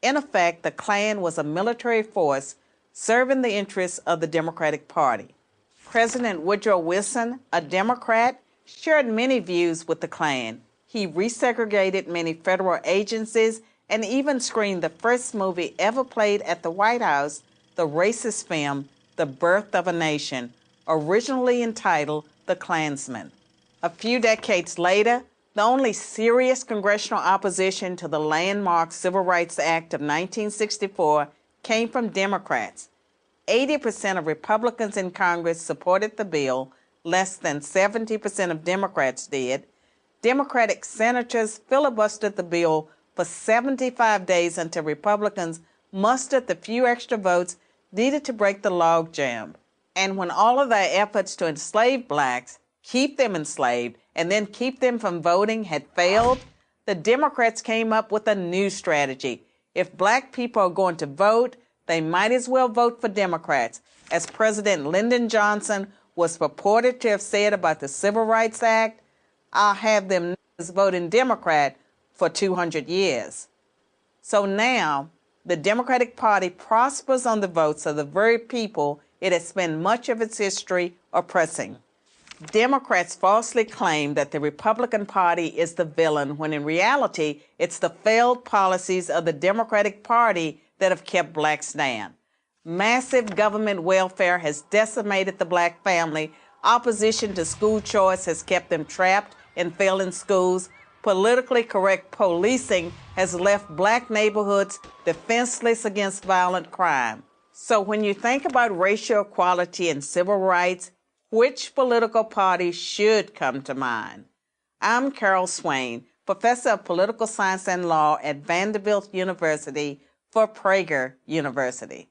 in effect, the Klan was a military force serving the interests of the Democratic Party. President Woodrow Wilson, a Democrat, shared many views with the Klan. He resegregated many federal agencies and even screened the first movie ever played at the White House, the racist film, The Birth of a Nation, originally entitled The Klansman. A few decades later, the only serious congressional opposition to the landmark Civil Rights Act of 1964 came from Democrats. 80% of Republicans in Congress supported the bill, less than 70% of Democrats did. Democratic senators filibustered the bill for 75 days until Republicans mustered the few extra votes needed to break the logjam. And when all of their efforts to enslave blacks, keep them enslaved, and then keep them from voting had failed, the Democrats came up with a new strategy. If black people are going to vote, they might as well vote for Democrats, as President Lyndon Johnson was purported to have said about the Civil Rights Act. I'll have them voting Democrat for 200 years. So now, the Democratic Party prospers on the votes of the very people it has spent much of its history oppressing. Democrats falsely claim that the Republican Party is the villain, when in reality, it's the failed policies of the Democratic Party that have kept blacks down. Massive government welfare has decimated the black family. Opposition to school choice has kept them trapped in failing schools. Politically correct policing has left black neighborhoods defenseless against violent crime. So when you think about racial equality and civil rights, which political party should come to mind? I'm Carol Swain, professor of political science and law at Vanderbilt University for Prager University.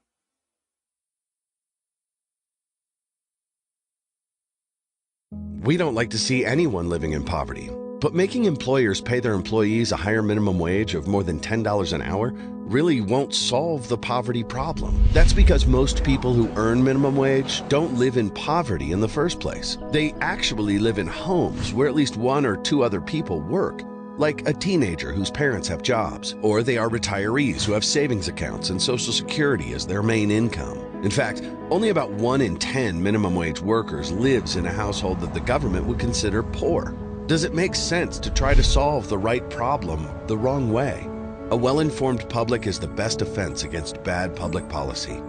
We don't like to see anyone living in poverty, but making employers pay their employees a higher minimum wage of more than $10 an hour really won't solve the poverty problem. That's because most people who earn minimum wage don't live in poverty in the first place. They actually live in homes where at least one or two other people work, like a teenager whose parents have jobs, or they are retirees who have savings accounts and Social Security as their main income. In fact, only about 1 in 10 minimum wage workers lives in a household that the government would consider poor. Does it make sense to try to solve the right problem the wrong way? A well-informed public is the best defense against bad public policy.